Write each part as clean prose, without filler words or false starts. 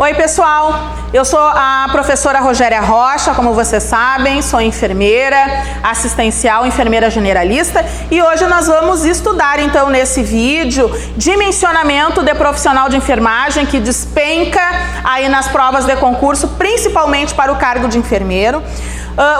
Oi pessoal, eu sou a professora Rogéria Rocha, como vocês sabem, sou enfermeira assistencial, enfermeira generalista e hoje nós vamos estudar então nesse vídeo dimensionamento de profissional de enfermagem que despenca aí nas provas de concurso, principalmente para o cargo de enfermeiro.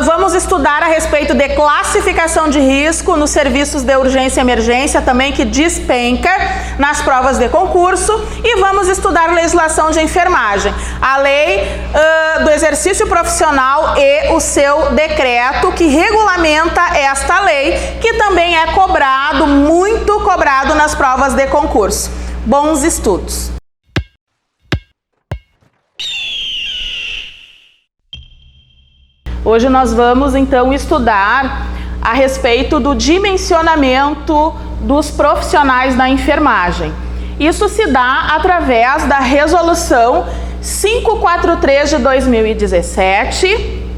Vamos estudar a respeito de classificação de risco nos serviços de urgência e emergência, também que despenca nas provas de concurso, e vamos estudar legislação de enfermagem, a lei do exercício profissional e o seu decreto que regulamenta esta lei, que também é cobrado, muito cobrado nas provas de concurso. Bons estudos! Hoje nós vamos então estudar a respeito do dimensionamento dos profissionais da enfermagem. Isso se dá através da Resolução 543 de 2017,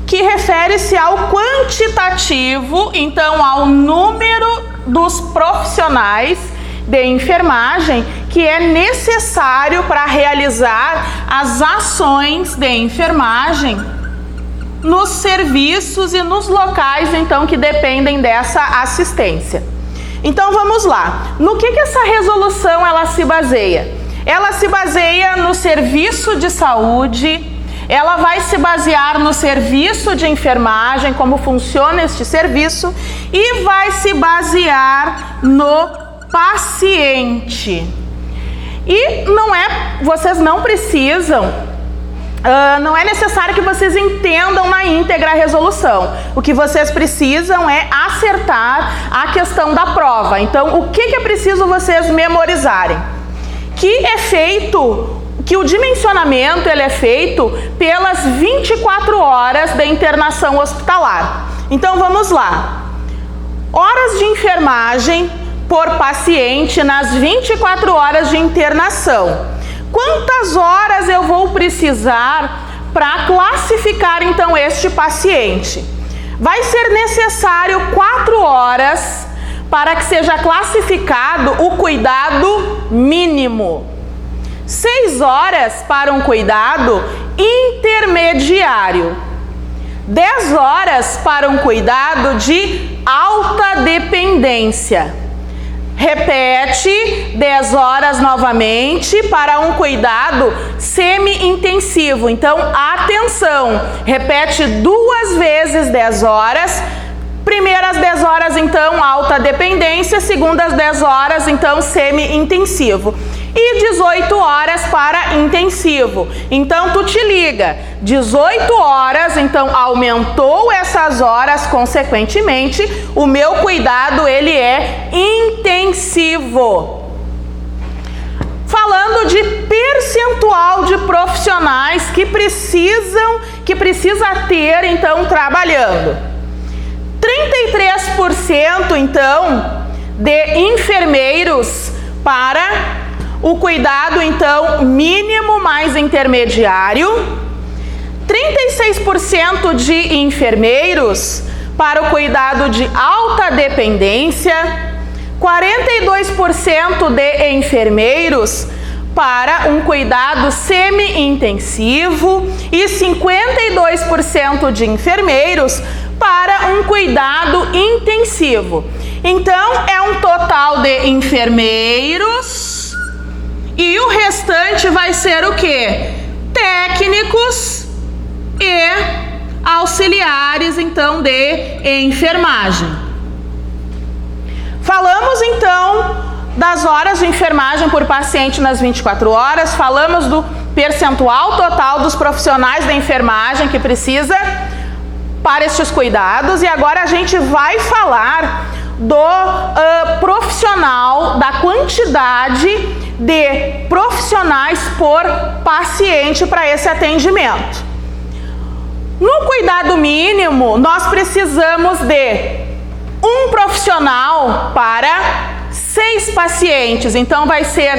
que refere-se ao quantitativo, então ao número dos profissionais de enfermagem que é necessário para realizar as ações de enfermagem nos serviços e nos locais, então, que dependem dessa assistência. Então, vamos lá. No que essa resolução ela se baseia? Ela se baseia no serviço de saúde, ela vai se basear no serviço de enfermagem, como funciona este serviço, e vai se basear no paciente. E vocês não precisam não é necessário que vocês entendam na íntegra a resolução. O que vocês precisam é acertar a questão da prova. Então, o que é preciso vocês memorizarem? Que o dimensionamento ele é feito pelas 24 horas de internação hospitalar. Então, vamos lá. Horas de enfermagem por paciente nas 24 horas de internação. Quantas horas eu vou precisar para classificar então este paciente? Vai ser necessário 4 horas para que seja classificado o cuidado mínimo, 6 horas para um cuidado intermediário, 10 horas para um cuidado de alta dependência. Repete 10 horas novamente para um cuidado semi-intensivo. Então, atenção, repete 2 vezes 10 horas. Primeiras 10 horas, então, alta dependência. Segundas 10 horas, então, semi-intensivo. E 18 horas para intensivo. Então, tu te liga, 18 horas, então, aumentou essas horas, consequentemente, o meu cuidado, ele é intensivo. Falando de percentual de profissionais que precisa ter, então, trabalhando. 33%, então, de enfermeiros para o cuidado, então, mínimo mais intermediário, 36% de enfermeiros para o cuidado de alta dependência, 42% de enfermeiros para um cuidado semi-intensivo e 52% de enfermeiros para um cuidado intensivo. Então, é um total de enfermeiros. E o restante vai ser o quê? Técnicos e auxiliares, então, de enfermagem. Falamos, então, das horas de enfermagem por paciente nas 24 horas, falamos do percentual total dos profissionais da enfermagem que precisa para estes cuidados, e agora a gente vai falar do profissional, da quantidade de profissionais por paciente para esse atendimento. No cuidado mínimo, nós precisamos de um profissional para 6 pacientes. Então, vai ser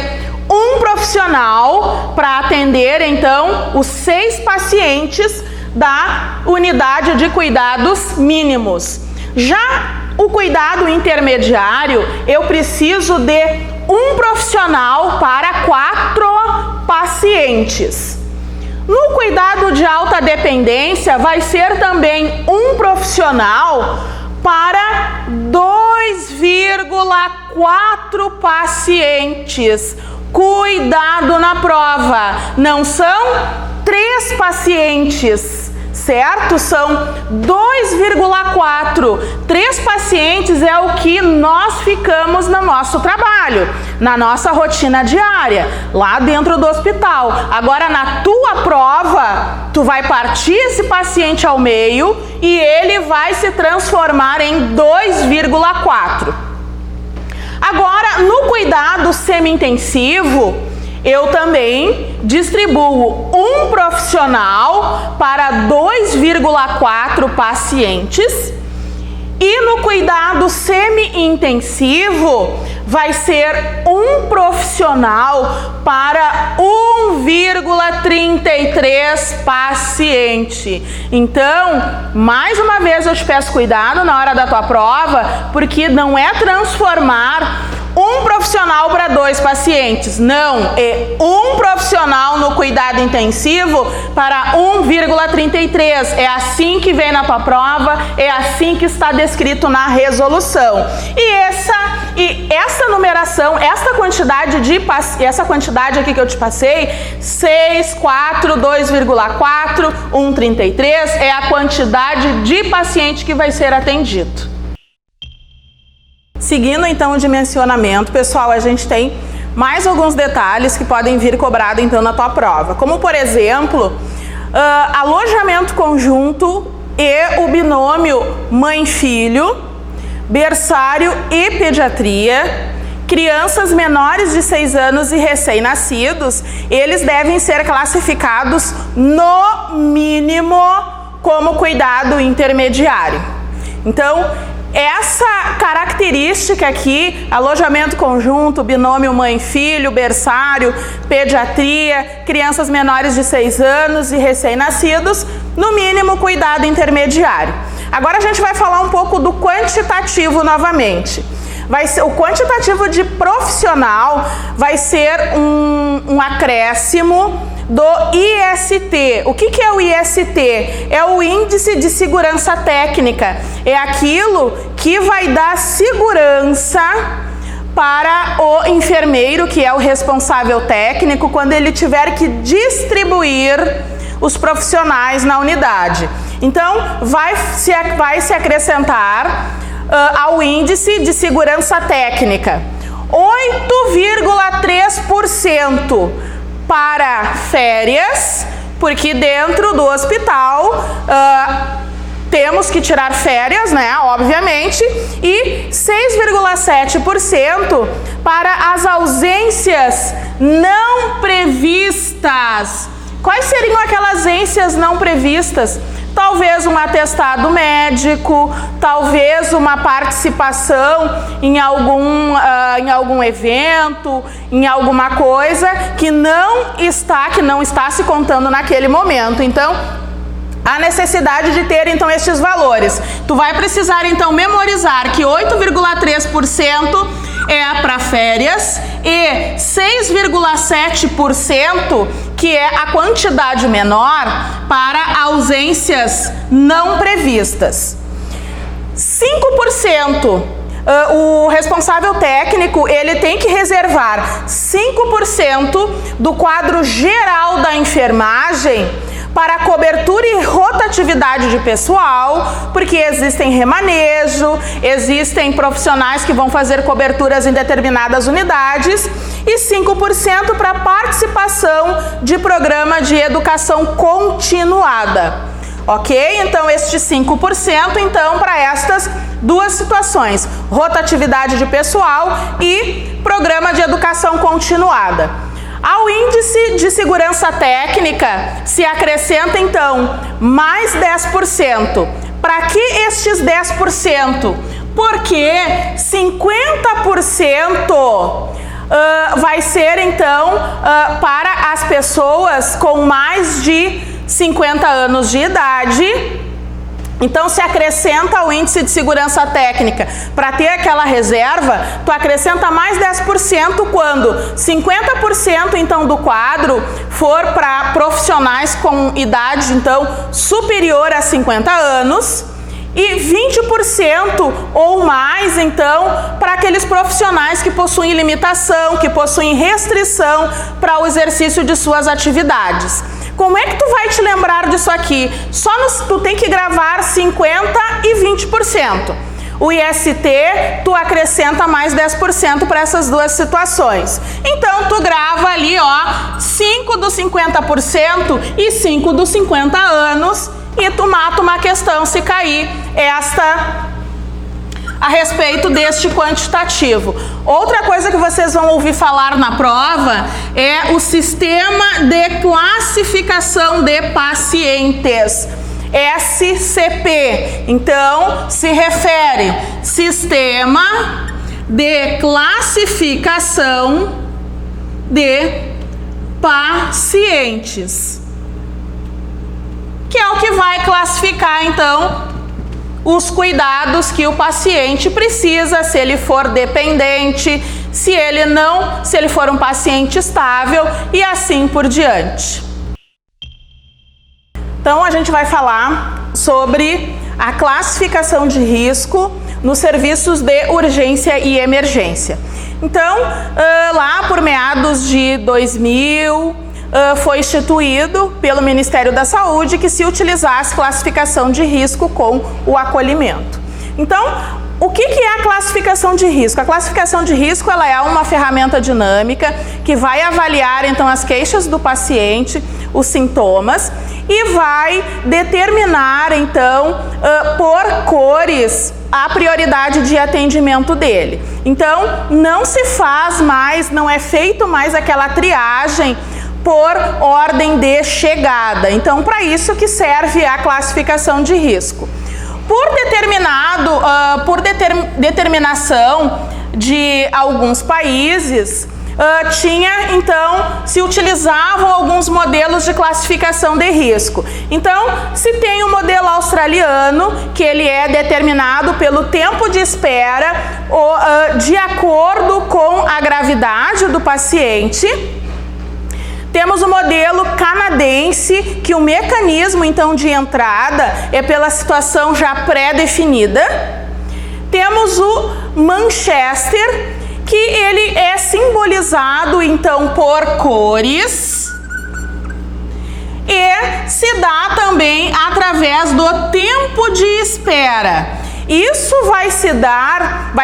um profissional para atender, então, os 6 pacientes da unidade de cuidados mínimos. Já o cuidado intermediário, eu preciso de um profissional para 4 pacientes. pacientes. No cuidado de alta dependência, vai ser também um profissional para 2,4 pacientes. Cuidado na prova, não são 3 pacientes, certo? São 2,4. 3 pacientes é o que nós ficamos no nosso trabalho, na nossa rotina diária, lá dentro do hospital. Agora, na tua prova, tu vai partir esse paciente ao meio e ele vai se transformar em 2,4. Agora, no cuidado semi-intensivo, eu também distribuo um profissional para 2,4 pacientes. E no cuidado semi-intensivo, vai ser um profissional para 1,33 paciente. Então, mais uma vez eu te peço cuidado na hora da tua prova, porque não é transformar um profissional para 2 pacientes, não, é um profissional no cuidado intensivo para 1,33, é assim que vem na tua prova, é assim que está descrito na resolução. E essa numeração, essa quantidade aqui que eu te passei, 6, 4, 2,4, 1,33, é a quantidade de paciente que vai ser atendido. Seguindo então o dimensionamento, pessoal, a gente tem mais alguns detalhes que podem vir cobrado então na tua prova, como por exemplo, alojamento conjunto e o binômio mãe-filho, berçário e pediatria, crianças menores de 6 anos e recém-nascidos, eles devem ser classificados no mínimo como cuidado intermediário. Então, essa característica aqui, alojamento conjunto, binômio mãe-filho, berçário, pediatria, crianças menores de 6 anos e recém-nascidos, no mínimo cuidado intermediário. Agora a gente vai falar um pouco do quantitativo novamente. O quantitativo de profissional vai ser um acréscimo do IST. O que é o IST? É o Índice de Segurança Técnica. É aquilo que vai dar segurança para o enfermeiro, que é o responsável técnico, quando ele tiver que distribuir os profissionais na unidade. Então, vai se acrescentar ao Índice de Segurança Técnica 8,3% para férias, porque dentro do hospital temos que tirar férias, né, obviamente, e 6,7% para as ausências não previstas. Quais seriam aquelas ausências não previstas? Talvez um atestado médico, talvez uma participação em algum evento, em alguma coisa que não está se contando naquele momento. Então, a necessidade de ter então estes valores. Tu vai precisar então memorizar que 8,3% é para férias e 6,7% que é a quantidade menor para ausências não previstas. 5%, o responsável técnico, ele tem que reservar 5% do quadro geral da enfermagem para cobertura e rotatividade de pessoal, porque existem remanejo, existem profissionais que vão fazer coberturas em determinadas unidades, e 5% para participação de programa de educação continuada. Ok? Então, este 5%, então, para estas duas situações, rotatividade de pessoal e programa de educação continuada. Ao Índice de Segurança Técnica se acrescenta, então, mais 10%. Para que estes 10%? Porque 50% vai ser, então, para as pessoas com mais de 50 anos de idade Então, se acrescenta o índice de segurança técnica para ter aquela reserva, tu acrescenta mais 10% quando 50% então do quadro for para profissionais com idade então superior a 50 anos e 20% ou mais então para aqueles profissionais que possuem limitação, que possuem restrição para o exercício de suas atividades. Como é que tu vai te lembrar disso aqui? Tu tem que gravar 50% e 20%. O IST, tu acrescenta mais 10% para essas duas situações. Então, tu grava ali, ó, 5 dos 50% e 5 dos 50 anos e tu mata uma questão se cair esta a respeito deste quantitativo. Outra coisa que vocês vão ouvir falar na prova é o sistema de classificação de pacientes, SCP. Então, se refere Sistema de Classificação de Pacientes, que é o que vai classificar, então, os cuidados que o paciente precisa, se ele for dependente, se ele for um paciente estável e assim por diante. Então, a gente vai falar sobre a classificação de risco nos serviços de urgência e emergência. Então, lá por meados de 2000, foi instituído pelo Ministério da Saúde que se utilizasse classificação de risco com o acolhimento. Então, o que é a classificação de risco? A classificação de risco ela é uma ferramenta dinâmica que vai avaliar então as queixas do paciente, os sintomas e vai determinar então por cores a prioridade de atendimento dele. Então, não se faz mais, não é feito mais aquela triagem por ordem de chegada. Então, para isso que serve a classificação de risco. Por determinação de alguns países, se utilizavam alguns modelos de classificação de risco. Então, se tem o modelo australiano, que ele é determinado pelo tempo de espera de acordo com a gravidade do paciente. Temos o modelo canadense, que o mecanismo então de entrada é pela situação já pré-definida. Temos o Manchester, que ele é simbolizado então por cores e se dá também através do tempo de espera. Isso vai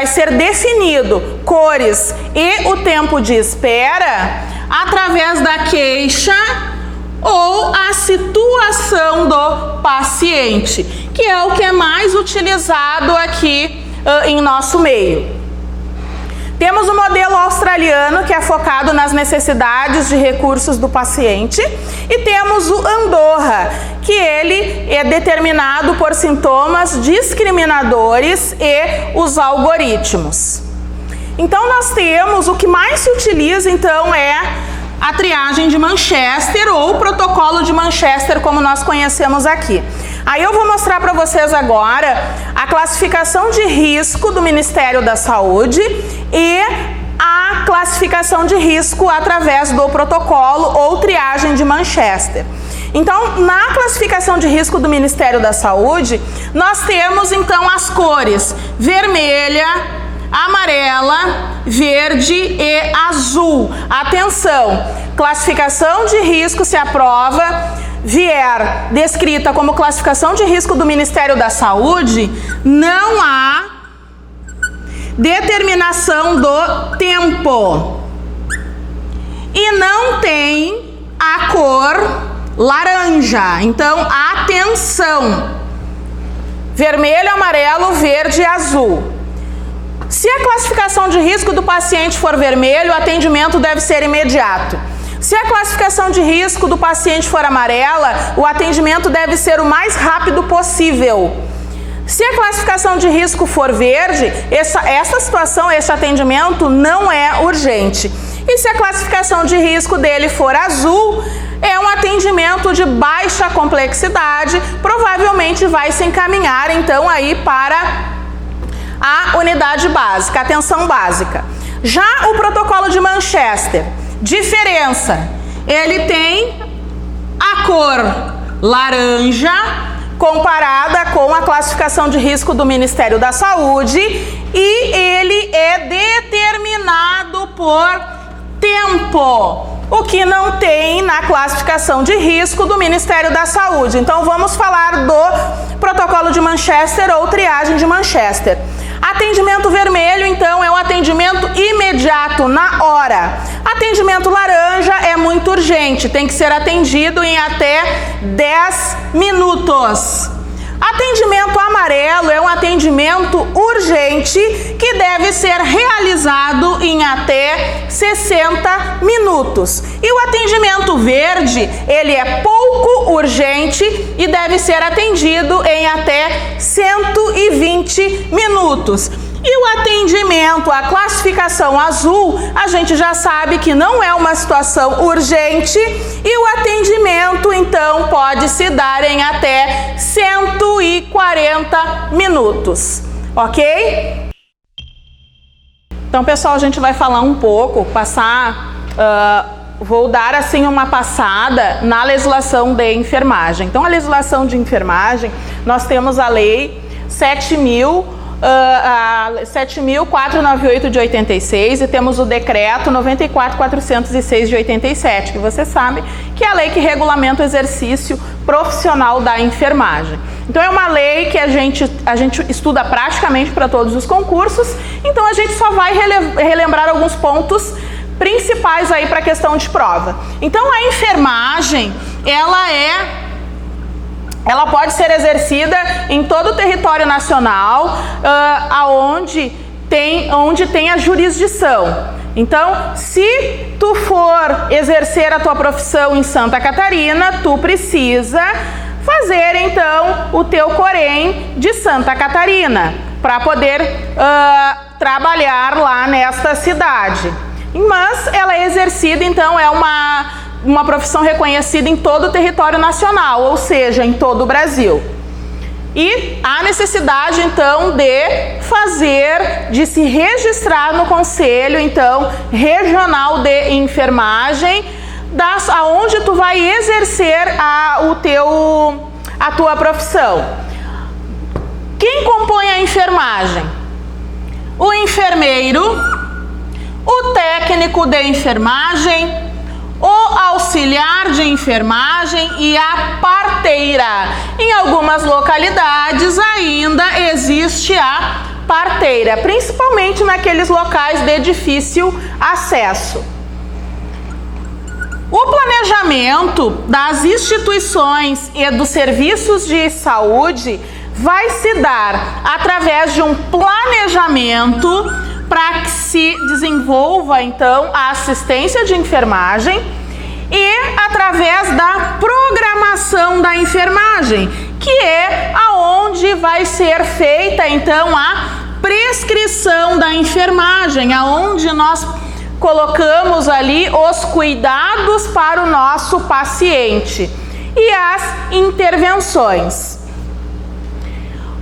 ser definido, cores e o tempo de espera, através da queixa ou a situação do paciente, que é o que é mais utilizado aqui em nosso meio. Temos o modelo australiano, que é focado nas necessidades de recursos do paciente, e temos o Andorra, que ele é determinado por sintomas discriminadores e os algoritmos. Então, nós temos, o que mais se utiliza, então, é a triagem de Manchester ou o protocolo de Manchester, como nós conhecemos aqui. Aí eu vou mostrar para vocês agora a classificação de risco do Ministério da Saúde e a classificação de risco através do protocolo ou triagem de Manchester. Então, na classificação de risco do Ministério da Saúde, nós temos então as cores vermelha, amarela, verde e azul. Atenção, classificação de risco se aprova vier descrita como classificação de risco do Ministério da Saúde, não há determinação do tempo e não tem a cor laranja. Então, atenção, vermelho, amarelo, verde e azul. Se a classificação de risco do paciente for vermelho, o atendimento deve ser imediato. Se a classificação de risco do paciente for amarela, o atendimento deve ser o mais rápido possível. Se a classificação de risco for verde, essa situação, esse atendimento não é urgente. E se a classificação de risco dele for azul, é um atendimento atendimento de baixa complexidade provavelmente vai se encaminhar então aí para a unidade básica, atenção básica. Já o protocolo de Manchester, diferença, ele tem a cor laranja comparada com a classificação de risco do Ministério da Saúde e ele é determinado por tempo, o que não tem na classificação de risco do Ministério da Saúde. Então vamos falar do protocolo de Manchester ou triagem de Manchester. Atendimento vermelho, então, é um atendimento imediato, na hora. Atendimento laranja é muito urgente, tem que ser atendido em até 10 minutos. Atendimento amarelo é um atendimento urgente que deve ser realizado em até 60 minutos. E o atendimento verde, ele é pouco urgente e deve ser atendido em até 120 minutos. E o atendimento, a classificação azul, a gente já sabe que não é uma situação urgente e o atendimento, então, pode se dar em até 140 minutos, ok? Então, pessoal, a gente vai falar um pouco, vou dar assim uma passada na legislação de enfermagem. Então, a legislação de enfermagem, nós temos a lei 7.498 de 86 e temos o decreto 94.406 de 87, que você sabe que é a lei que regulamenta o exercício profissional da enfermagem. Então é uma lei que a gente estuda praticamente para todos os concursos, então a gente só vai relembrar alguns pontos principais aí para a questão de prova. Então a enfermagem, ela pode ser exercida em todo o território nacional, onde tem a jurisdição. Então, se tu for exercer a tua profissão em Santa Catarina, tu precisa fazer, então, o teu Corém de Santa Catarina, para poder trabalhar lá nesta cidade. Mas ela é exercida, então, é uma profissão reconhecida em todo o território nacional, ou seja, em todo o Brasil. E há necessidade, então, de se registrar no Conselho, então, Regional de Enfermagem, aonde tu vai exercer a tua profissão. Quem compõe a enfermagem? O enfermeiro, o técnico de enfermagem, o auxiliar de enfermagem e a parteira. Em algumas localidades ainda existe a parteira, principalmente naqueles locais de difícil acesso. O planejamento das instituições e dos serviços de saúde vai se dar através de um planejamento para que se desenvolva, então, a assistência de enfermagem e através da programação da enfermagem, que é aonde vai ser feita, então, a prescrição da enfermagem, aonde nós colocamos ali os cuidados para o nosso paciente e as intervenções.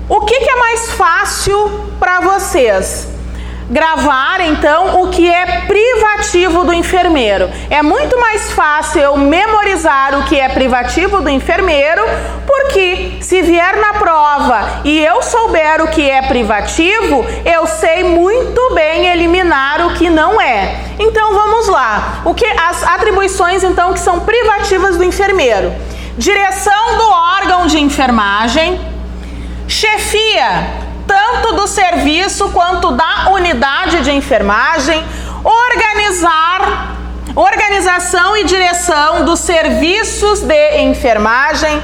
O que é mais fácil para vocês? Gravar, então, o que é privativo do enfermeiro. É muito mais fácil eu memorizar o que é privativo do enfermeiro, porque se vier na prova e eu souber o que é privativo, eu sei muito bem eliminar o que não é. Então vamos lá. As atribuições, então, que são privativas do enfermeiro: direção do órgão de enfermagem, chefia tanto do serviço quanto da unidade de enfermagem, organização e direção dos serviços de enfermagem.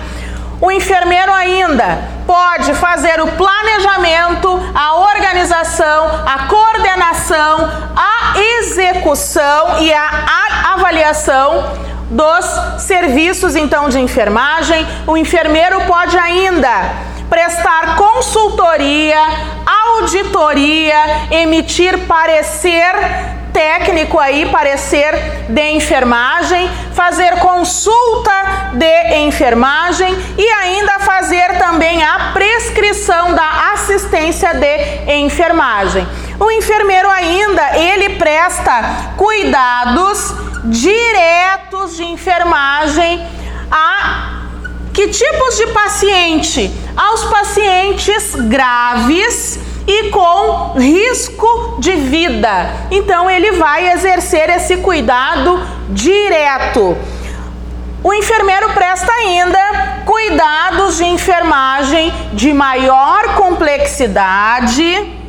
O enfermeiro ainda pode fazer o planejamento, a organização, a coordenação, a execução e a avaliação dos serviços, então, de enfermagem. O enfermeiro pode ainda prestar consultoria, auditoria, emitir parecer técnico aí, parecer de enfermagem, fazer consulta enfermagem e ainda fazer também a prescrição da assistência de enfermagem. O enfermeiro ainda, ele presta cuidados diretos de enfermagem a que tipos de paciente? Aos pacientes graves e com risco de vida. Então, ele vai exercer esse cuidado direto. O enfermeiro presta ainda cuidados de enfermagem de maior complexidade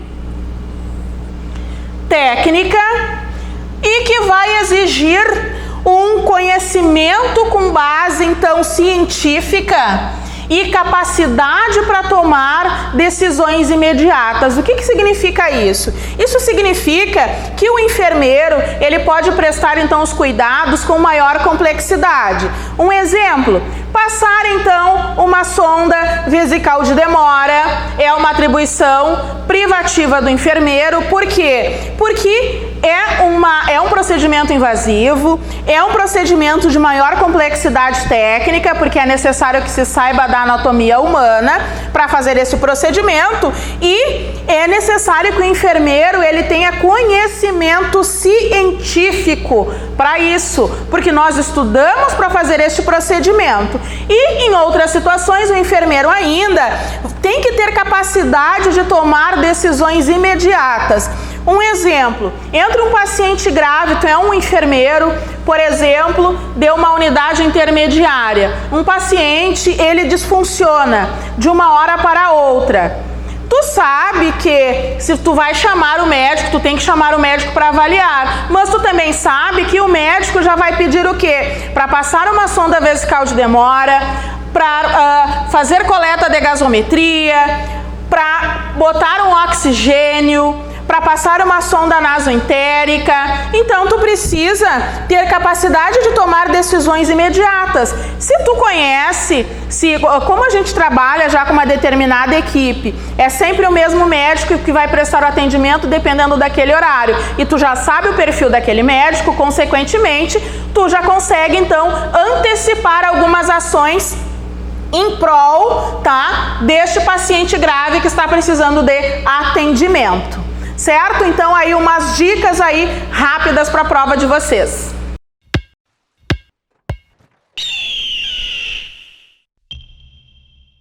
técnica e que vai exigir um conhecimento com base, então, científica e capacidade para tomar decisões imediatas. O que significa isso? Isso significa que o enfermeiro, ele pode prestar, então, os cuidados com maior complexidade. Um exemplo, passar, então, uma sonda vesical de demora é uma atribuição privativa do enfermeiro. Por quê? Porque é um procedimento invasivo, é um procedimento de maior complexidade técnica, porque é necessário que se saiba da anatomia humana para fazer esse procedimento, e é necessário que o enfermeiro ele tenha conhecimento científico para isso, porque nós estudamos para fazer este procedimento. E em outras situações o enfermeiro ainda tem que ter capacidade de tomar decisões imediatas. Um exemplo, entra um paciente grave, tu é um enfermeiro, por exemplo, de uma unidade intermediária. Um paciente, ele disfunciona de uma hora para outra. Tu sabe que se tu vai chamar o médico, tu tem que chamar o médico para avaliar, mas tu também sabe que o médico já vai pedir o quê? Para passar uma sonda vesical de demora, para fazer coleta de gasometria, para botar um oxigênio, para passar uma sonda nasoentérica. Então, tu precisa ter capacidade de tomar decisões imediatas. Se tu conhece, como a gente trabalha já com uma determinada equipe, é sempre o mesmo médico que vai prestar o atendimento dependendo daquele horário, e tu já sabe o perfil daquele médico, consequentemente, tu já consegue, então, antecipar algumas ações em prol, tá, deste paciente grave que está precisando de atendimento. Certo? Então, aí umas dicas aí rápidas para a prova de vocês.